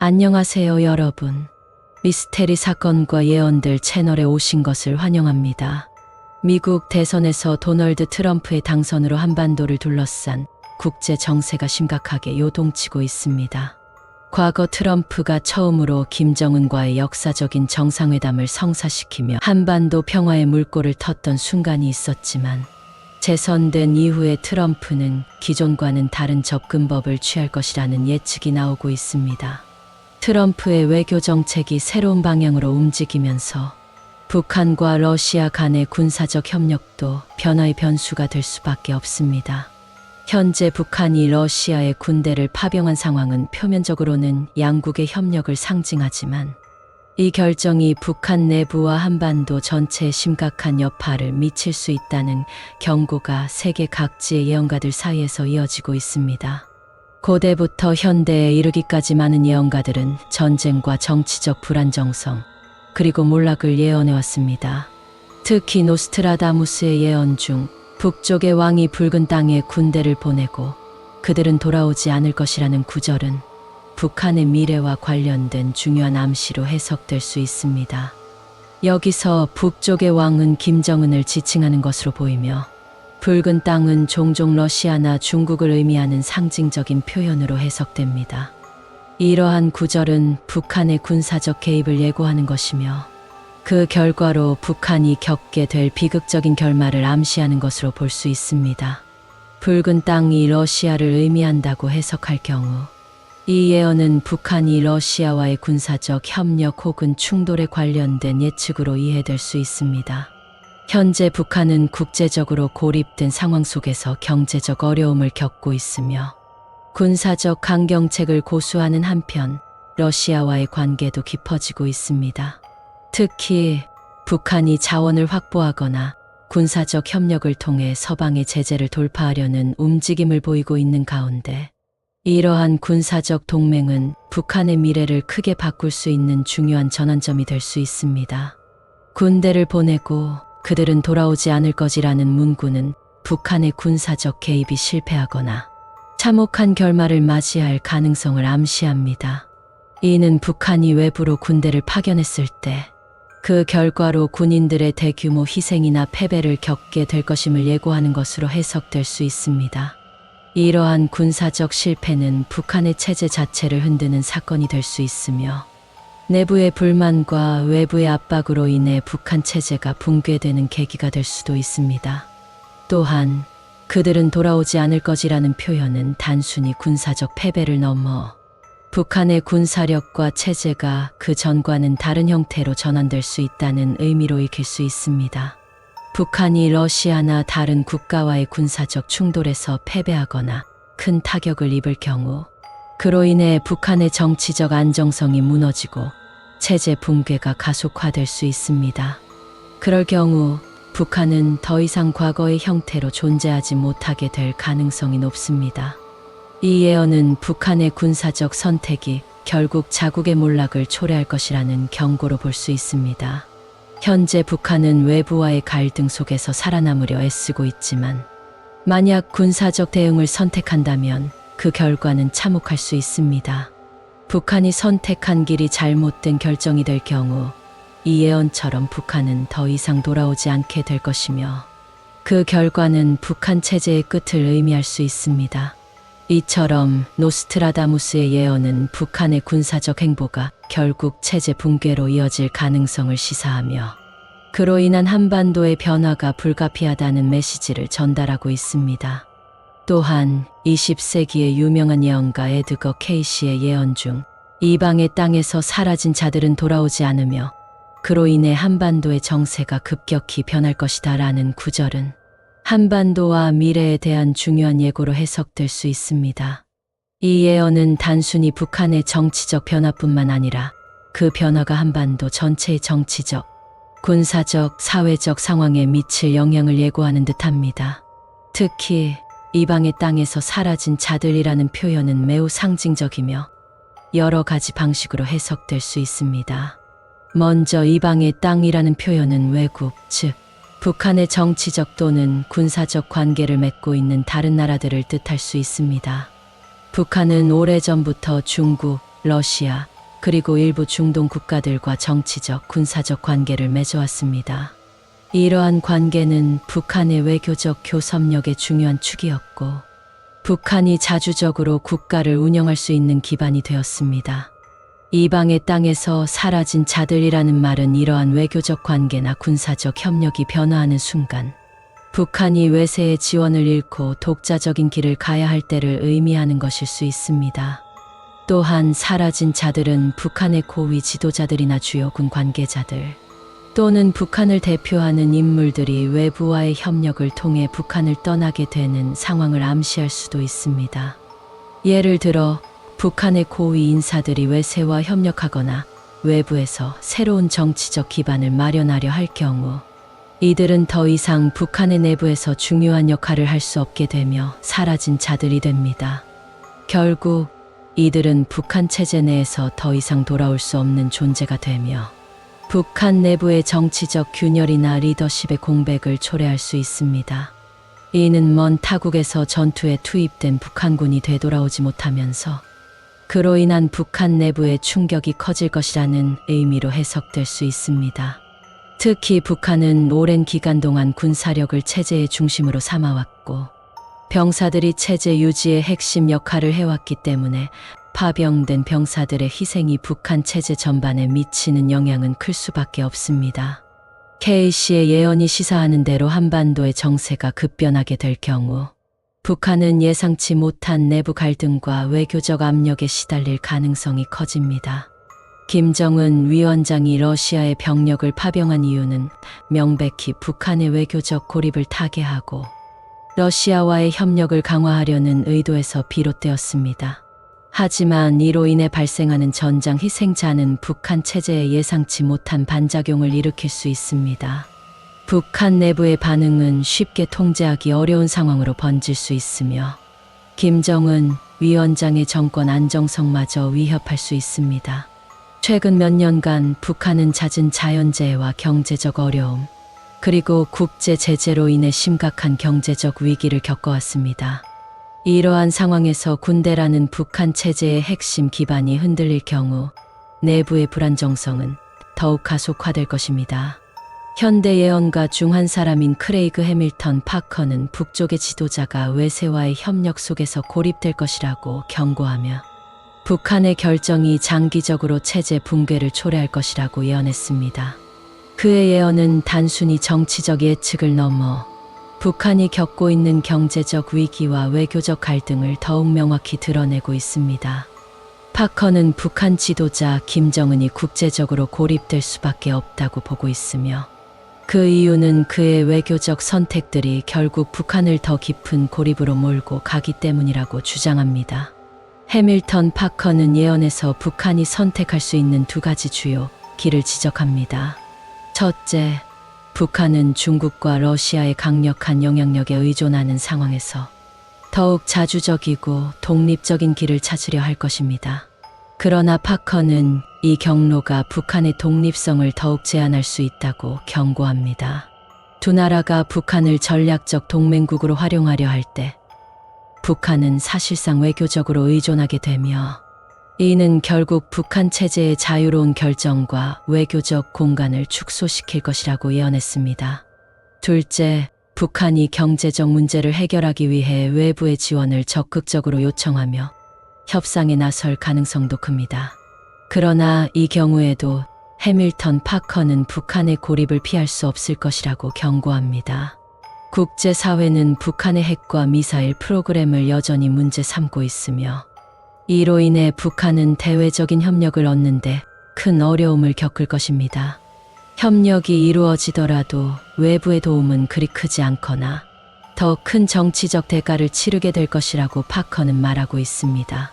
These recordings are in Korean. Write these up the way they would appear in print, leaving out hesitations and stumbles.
안녕하세요, 여러분. 미스테리 사건과 예언들 채널에 오신 것을 환영합니다. 미국 대선에서 도널드 트럼프의 당선으로 한반도를 둘러싼 국제 정세가 심각하게 요동치고 있습니다. 과거 트럼프가 처음으로 김정은과의 역사적인 정상회담을 성사시키며 한반도 평화의 물꼬를 텄던 순간이 있었지만 재선된 이후에 트럼프는 기존과는 다른 접근법을 취할 것이라는 예측이 나오고 있습니다. 트럼프의 외교 정책이 새로운 방향으로 움직이면서 북한과 러시아 간의 군사적 협력도 변화의 변수가 될 수밖에 없습니다. 현재 북한이 러시아의 군대를 파병한 상황은 표면적으로는 양국의 협력을 상징하지만 이 결정이 북한 내부와 한반도 전체에 심각한 여파를 미칠 수 있다는 경고가 세계 각지의 예언가들 사이에서 이어지고 있습니다. 고대부터 현대에 이르기까지 많은 예언가들은 전쟁과 정치적 불안정성, 그리고 몰락을 예언해왔습니다. 특히 노스트라다무스의 예언 중 북쪽의 왕이 붉은 땅에 군대를 보내고 그들은 돌아오지 않을 것이라는 구절은 북한의 미래와 관련된 중요한 암시로 해석될 수 있습니다. 여기서 북쪽의 왕은 김정은을 지칭하는 것으로 보이며 붉은 땅은 종종 러시아나 중국을 의미하는 상징적인 표현으로 해석됩니다. 이러한 구절은 북한의 군사적 개입을 예고하는 것이며 그 결과로 북한이 겪게 될 비극적인 결말을 암시하는 것으로 볼 수 있습니다. 붉은 땅이 러시아를 의미한다고 해석할 경우 이 예언은 북한이 러시아와의 군사적 협력 혹은 충돌에 관련된 예측으로 이해될 수 있습니다. 현재 북한은 국제적으로 고립된 상황 속에서 경제적 어려움을 겪고 있으며 군사적 강경책을 고수하는 한편 러시아와의 관계도 깊어지고 있습니다. 특히 북한이 자원을 확보하거나 군사적 협력을 통해 서방의 제재를 돌파하려는 움직임을 보이고 있는 가운데 이러한 군사적 동맹은 북한의 미래를 크게 바꿀 수 있는 중요한 전환점이 될 수 있습니다. 군대를 보내고 그들은 돌아오지 않을 것이라는 문구는 북한의 군사적 개입이 실패하거나 참혹한 결말을 맞이할 가능성을 암시합니다. 이는 북한이 외부로 군대를 파견했을 때 그 결과로 군인들의 대규모 희생이나 패배를 겪게 될 것임을 예고하는 것으로 해석될 수 있습니다. 이러한 군사적 실패는 북한의 체제 자체를 흔드는 사건이 될 수 있으며 내부의 불만과 외부의 압박으로 인해 북한 체제가 붕괴되는 계기가 될 수도 있습니다. 또한 그들은 돌아오지 않을 것이라는 표현은 단순히 군사적 패배를 넘어 북한의 군사력과 체제가 그 전과는 다른 형태로 전환될 수 있다는 의미로 읽힐 수 있습니다. 북한이 러시아나 다른 국가와의 군사적 충돌에서 패배하거나 큰 타격을 입을 경우 그로 인해 북한의 정치적 안정성이 무너지고 체제 붕괴가 가속화될 수 있습니다. 그럴 경우 북한은 더 이상 과거의 형태로 존재하지 못하게 될 가능성이 높습니다. 이 예언은 북한의 군사적 선택이 결국 자국의 몰락을 초래할 것이라는 경고로 볼 수 있습니다. 현재 북한은 외부와의 갈등 속에서 살아남으려 애쓰고 있지만 만약 군사적 대응을 선택한다면 그 결과는 참혹할 수 있습니다. 북한이 선택한 길이 잘못된 결정이 될 경우 이 예언처럼 북한은 더 이상 돌아오지 않게 될 것이며 그 결과는 북한 체제의 끝을 의미할 수 있습니다. 이처럼 노스트라다무스의 예언은 북한의 군사적 행보가 결국 체제 붕괴로 이어질 가능성을 시사하며 그로 인한 한반도의 변화가 불가피하다는 메시지를 전달하고 있습니다. 또한 20세기의 유명한 예언가 에드거 케이시의 예언 중 이방의 땅에서 사라진 자들은 돌아오지 않으며 그로 인해 한반도의 정세가 급격히 변할 것이다 라는 구절은 한반도와 미래에 대한 중요한 예고로 해석될 수 있습니다. 이 예언은 단순히 북한의 정치적 변화뿐만 아니라 그 변화가 한반도 전체의 정치적, 군사적, 사회적 상황에 미칠 영향을 예고하는 듯합니다. 특히 이방의 땅에서 사라진 자들이라는 표현은 매우 상징적이며 여러 가지 방식으로 해석될 수 있습니다. 먼저 이방의 땅이라는 표현은 외국, 즉 북한의 정치적 또는 군사적 관계를 맺고 있는 다른 나라들을 뜻할 수 있습니다. 북한은 오래전부터 중국, 러시아, 그리고 일부 중동 국가들과 정치적, 군사적 관계를 맺어왔습니다. 이러한 관계는 북한의 외교적 교섭력의 중요한 축이었고, 북한이 자주적으로 국가를 운영할 수 있는 기반이 되었습니다. 이방의 땅에서 사라진 자들이라는 말은 이러한 외교적 관계나 군사적 협력이 변화하는 순간, 북한이 외세의 지원을 잃고 독자적인 길을 가야 할 때를 의미하는 것일 수 있습니다. 또한 사라진 자들은 북한의 고위 지도자들이나 주요 군 관계자들 또는 북한을 대표하는 인물들이 외부와의 협력을 통해 북한을 떠나게 되는 상황을 암시할 수도 있습니다. 예를 들어 북한의 고위 인사들이 외세와 협력하거나 외부에서 새로운 정치적 기반을 마련하려 할 경우 이들은 더 이상 북한의 내부에서 중요한 역할을 할 수 없게 되며 사라진 자들이 됩니다. 결국 이들은 북한 체제 내에서 더 이상 돌아올 수 없는 존재가 되며 북한 내부의 정치적 균열이나 리더십의 공백을 초래할 수 있습니다. 이는 먼 타국에서 전투에 투입된 북한군이 되돌아오지 못하면서 그로 인한 북한 내부의 충격이 커질 것이라는 의미로 해석될 수 있습니다. 특히 북한은 오랜 기간 동안 군사력을 체제의 중심으로 삼아왔고 병사들이 체제 유지의 핵심 역할을 해왔기 때문에 파병된 병사들의 희생이 북한 체제 전반에 미치는 영향은 클 수밖에 없습니다. K씨의 예언이 시사하는 대로 한반도의 정세가 급변하게 될 경우 북한은 예상치 못한 내부 갈등과 외교적 압력에 시달릴 가능성이 커집니다. 김정은 위원장이 러시아의 병력을 파병한 이유는 명백히 북한의 외교적 고립을 타개하고 러시아와의 협력을 강화하려는 의도에서 비롯되었습니다. 하지만 이로 인해 발생하는 전장 희생자는 북한 체제에 예상치 못한 반작용을 일으킬 수 있습니다. 북한 내부의 반응은 쉽게 통제하기 어려운 상황으로 번질 수 있으며 김정은 위원장의 정권 안정성마저 위협할 수 있습니다. 최근 몇 년간 북한은 잦은 자연재해와 경제적 어려움, 그리고 국제 제재로 인해 심각한 경제적 위기를 겪어왔습니다. 이러한 상황에서 군대라는 북한 체제의 핵심 기반이 흔들릴 경우 내부의 불안정성은 더욱 가속화될 것입니다. 현대 예언가 중 한 사람인 크레이그 해밀턴 파커는 북쪽의 지도자가 외세와의 협력 속에서 고립될 것이라고 경고하며 북한의 결정이 장기적으로 체제 붕괴를 초래할 것이라고 예언했습니다. 그의 예언은 단순히 정치적 예측을 넘어 북한이 겪고 있는 경제적 위기와 외교적 갈등을 더욱 명확히 드러내고 있습니다. 파커는 북한 지도자 김정은이 국제적으로 고립될 수밖에 없다고 보고 있으며 그 이유는 그의 외교적 선택들이 결국 북한을 더 깊은 고립으로 몰고 가기 때문이라고 주장합니다. 해밀턴 파커는 예언에서 북한이 선택할 수 있는 두 가지 주요 길을 지적합니다. 첫째, 북한은 중국과 러시아의 강력한 영향력에 의존하는 상황에서 더욱 자주적이고 독립적인 길을 찾으려 할 것입니다. 그러나 파커는 이 경로가 북한의 독립성을 더욱 제한할 수 있다고 경고합니다. 두 나라가 북한을 전략적 동맹국으로 활용하려 할 때 북한은 사실상 외교적으로 의존하게 되며 이는 결국 북한 체제의 자유로운 결정과 외교적 공간을 축소시킬 것이라고 예언했습니다. 둘째, 북한이 경제적 문제를 해결하기 위해 외부의 지원을 적극적으로 요청하며 협상에 나설 가능성도 큽니다. 그러나 이 경우에도 해밀턴 파커는 북한의 고립을 피할 수 없을 것이라고 경고합니다. 국제사회는 북한의 핵과 미사일 프로그램을 여전히 문제 삼고 있으며 이로 인해 북한은 대외적인 협력을 얻는데 큰 어려움을 겪을 것입니다. 협력이 이루어지더라도 외부의 도움은 그리 크지 않거나 더 큰 정치적 대가를 치르게 될 것이라고 파커는 말하고 있습니다.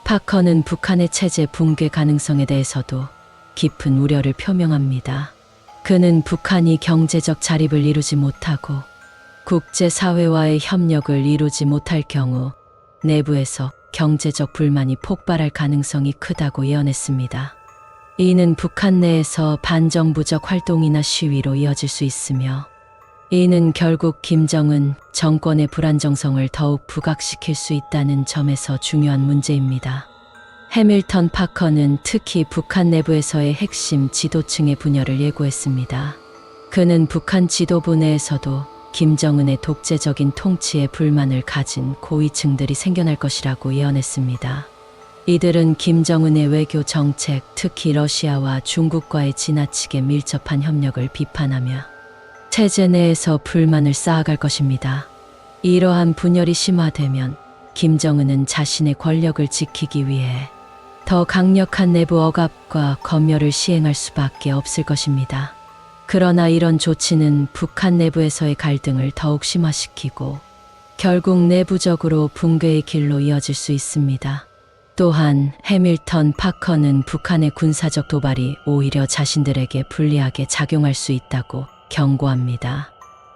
파커는 북한의 체제 붕괴 가능성에 대해서도 깊은 우려를 표명합니다. 그는 북한이 경제적 자립을 이루지 못하고 국제사회와의 협력을 이루지 못할 경우 내부에서 경제적 불만이 폭발할 가능성이 크다고 예언했습니다. 이는 북한 내에서 반정부적 활동이나 시위로 이어질 수 있으며 이는 결국 김정은 정권의 불안정성을 더욱 부각시킬 수 있다는 점에서 중요한 문제입니다. 해밀턴 파커는 특히 북한 내부에서의 핵심 지도층의 분열을 예고했습니다. 그는 북한 지도부 내에서도 김정은의 독재적인 통치에 불만을 가진 고위층들이 생겨날 것이라고 예언했습니다. 이들은 김정은의 외교 정책, 특히 러시아와 중국과의 지나치게 밀접한 협력을 비판하며 체제 내에서 불만을 쌓아갈 것입니다. 이러한 분열이 심화되면 김정은은 자신의 권력을 지키기 위해 더 강력한 내부 억압과 검열을 시행할 수밖에 없을 것입니다. 그러나 이런 조치는 북한 내부에서의 갈등을 더욱 심화시키고 결국 내부적으로 붕괴의 길로 이어질 수 있습니다. 또한 해밀턴 파커는 북한의 군사적 도발이 오히려 자신들에게 불리하게 작용할 수 있다고 경고합니다.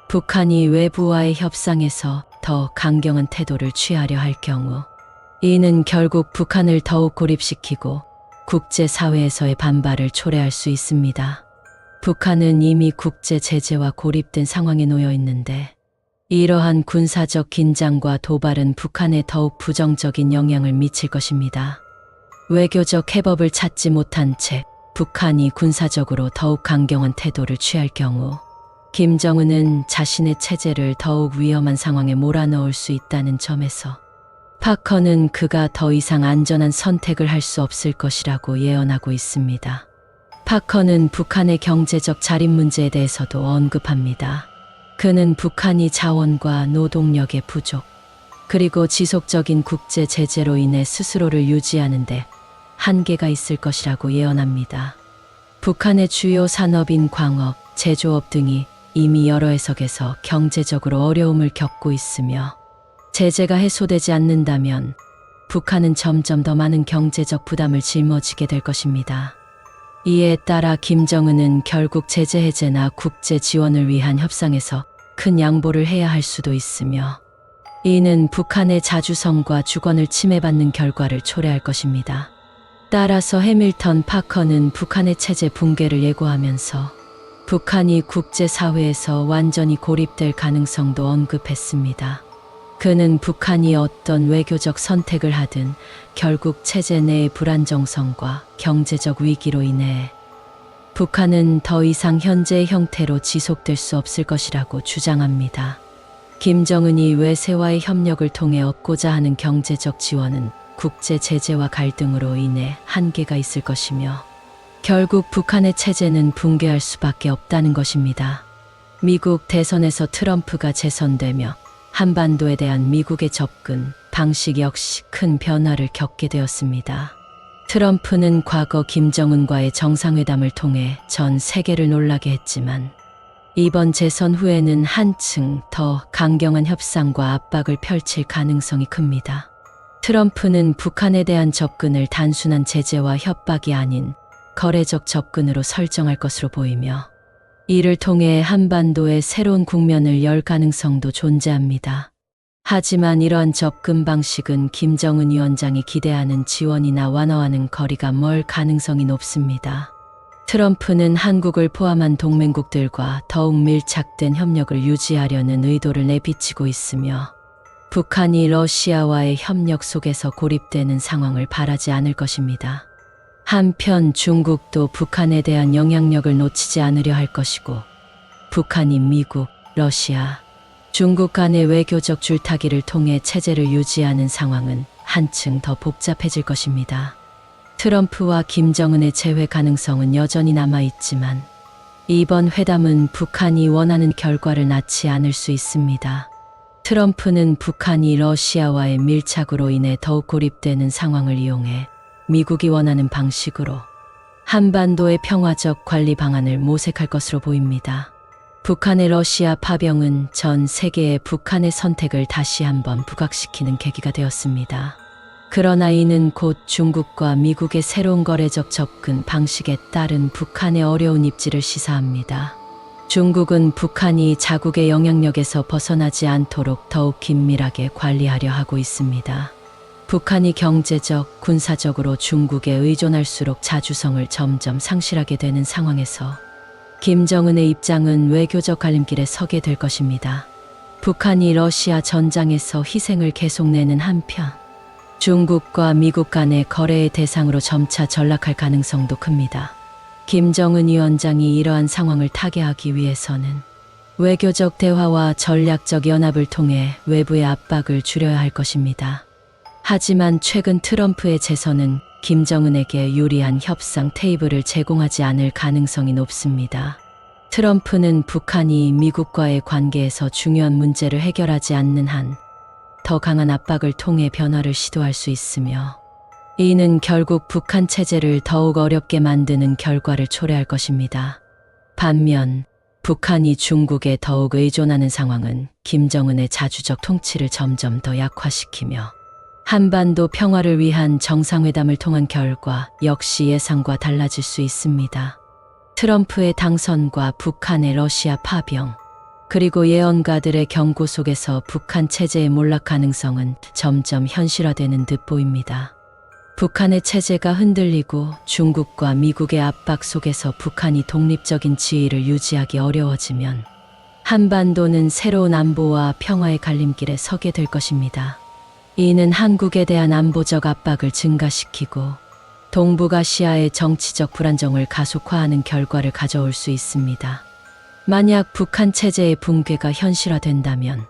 북한이 외부와의 협상에서 더 강경한 태도를 취하려 할 경우 이는 결국 북한을 더욱 고립시키고 국제사회에서의 반발을 초래할 수 있습니다. 북한은 이미 국제 제재와 고립된 상황에 놓여 있는데 이러한 군사적 긴장과 도발은 북한에 더욱 부정적인 영향을 미칠 것입니다. 외교적 해법을 찾지 못한 채 북한이 군사적으로 더욱 강경한 태도를 취할 경우 김정은은 자신의 체제를 더욱 위험한 상황에 몰아넣을 수 있다는 점에서 파커는 그가 더 이상 안전한 선택을 할 수 없을 것이라고 예언하고 있습니다. 파커는 북한의 경제적 자립 문제에 대해서도 언급합니다. 그는 북한이 자원과 노동력의 부족, 그리고 지속적인 국제 제재로 인해 스스로를 유지하는 데 한계가 있을 것이라고 예언합니다. 북한의 주요 산업인 광업, 제조업 등이 이미 여러 해석에서 경제적으로 어려움을 겪고 있으며 제재가 해소되지 않는다면 북한은 점점 더 많은 경제적 부담을 짊어지게 될 것입니다. 이에 따라 김정은은 결국 제재 해제나 국제 지원을 위한 협상에서 큰 양보를 해야 할 수도 있으며 이는 북한의 자주성과 주권을 침해받는 결과를 초래할 것입니다. 따라서 해밀턴 파커는 북한의 체제 붕괴를 예고하면서 북한이 국제사회에서 완전히 고립될 가능성도 언급했습니다. 그는 북한이 어떤 외교적 선택을 하든 결국 체제 내의 불안정성과 경제적 위기로 인해 북한은 더 이상 현재의 형태로 지속될 수 없을 것이라고 주장합니다. 김정은이 외세와의 협력을 통해 얻고자 하는 경제적 지원은 국제 제재와 갈등으로 인해 한계가 있을 것이며 결국 북한의 체제는 붕괴할 수밖에 없다는 것입니다. 미국 대선에서 트럼프가 재선되며 한반도에 대한 미국의 접근 방식 역시 큰 변화를 겪게 되었습니다. 트럼프는 과거 김정은과의 정상회담을 통해 전 세계를 놀라게 했지만 이번 재선 후에는 한층 더 강경한 협상과 압박을 펼칠 가능성이 큽니다. 트럼프는 북한에 대한 접근을 단순한 제재와 협박이 아닌 거래적 접근으로 설정할 것으로 보이며 이를 통해 한반도의 새로운 국면을 열 가능성도 존재합니다. 하지만 이러한 접근 방식은 김정은 위원장이 기대하는 지원이나 완화와는 거리가 멀 가능성이 높습니다. 트럼프는 한국을 포함한 동맹국들과 더욱 밀착된 협력을 유지하려는 의도를 내비치고 있으며 북한이 러시아와의 협력 속에서 고립되는 상황을 바라지 않을 것입니다. 한편 중국도 북한에 대한 영향력을 놓치지 않으려 할 것이고 북한이 미국, 러시아, 중국 간의 외교적 줄타기를 통해 체제를 유지하는 상황은 한층 더 복잡해질 것입니다. 트럼프와 김정은의 재회 가능성은 여전히 남아있지만 이번 회담은 북한이 원하는 결과를 낳지 않을 수 있습니다. 트럼프는 북한이 러시아와의 밀착으로 인해 더욱 고립되는 상황을 이용해 미국이 원하는 방식으로 한반도의 평화적 관리 방안을 모색할 것으로 보입니다. 북한의 러시아 파병은 전 세계의 북한의 선택을 다시 한번 부각시키는 계기가 되었습니다. 그러나 이는 곧 중국과 미국의 새로운 거래적 접근 방식에 따른 북한의 어려운 입지를 시사합니다. 중국은 북한이 자국의 영향력에서 벗어나지 않도록 더욱 긴밀하게 관리하려 하고 있습니다. 북한이 경제적, 군사적으로 중국에 의존할수록 자주성을 점점 상실하게 되는 상황에서 김정은의 입장은 외교적 갈림길에 서게 될 것입니다. 북한이 러시아 전장에서 희생을 계속 내는 한편 중국과 미국 간의 거래의 대상으로 점차 전락할 가능성도 큽니다. 김정은 위원장이 이러한 상황을 타개하기 위해서는 외교적 대화와 전략적 연합을 통해 외부의 압박을 줄여야 할 것입니다. 하지만 최근 트럼프의 재선은 김정은에게 유리한 협상 테이블을 제공하지 않을 가능성이 높습니다. 트럼프는 북한이 미국과의 관계에서 중요한 문제를 해결하지 않는 한 더 강한 압박을 통해 변화를 시도할 수 있으며, 이는 결국 북한 체제를 더욱 어렵게 만드는 결과를 초래할 것입니다. 반면 북한이 중국에 더욱 의존하는 상황은 김정은의 자주적 통치를 점점 더 약화시키며 한반도 평화를 위한 정상회담을 통한 결과 역시 예상과 달라질 수 있습니다. 트럼프의 당선과 북한의 러시아 파병, 그리고 예언가들의 경고 속에서 북한 체제의 몰락 가능성은 점점 현실화되는 듯 보입니다. 북한의 체제가 흔들리고 중국과 미국의 압박 속에서 북한이 독립적인 지위를 유지하기 어려워지면 한반도는 새로운 안보와 평화의 갈림길에 서게 될 것입니다. 이는 한국에 대한 안보적 압박을 증가시키고 동북아시아의 정치적 불안정을 가속화하는 결과를 가져올 수 있습니다. 만약 북한 체제의 붕괴가 현실화된다면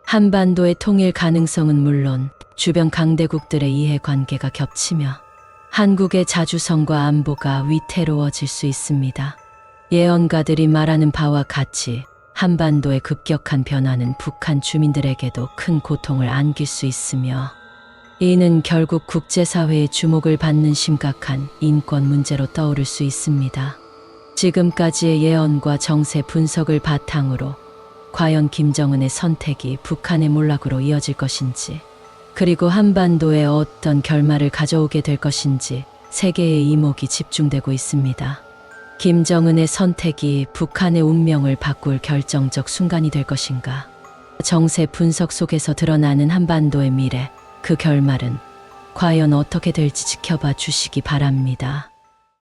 한반도의 통일 가능성은 물론 주변 강대국들의 이해관계가 겹치며 한국의 자주성과 안보가 위태로워질 수 있습니다. 예언가들이 말하는 바와 같이 한반도의 급격한 변화는 북한 주민들에게도 큰 고통을 안길 수 있으며, 이는 결국 국제사회의 주목을 받는 심각한 인권 문제로 떠오를 수 있습니다. 지금까지의 예언과 정세 분석을 바탕으로 과연 김정은의 선택이 북한의 몰락으로 이어질 것인지, 그리고 한반도에 어떤 결말을 가져오게 될 것인지 세계의 이목이 집중되고 있습니다. 김정은의 선택이 북한의 운명을 바꿀 결정적 순간이 될 것인가? 정세 분석 속에서 드러나는 한반도의 미래, 그 결말은 과연 어떻게 될지 지켜봐 주시기 바랍니다.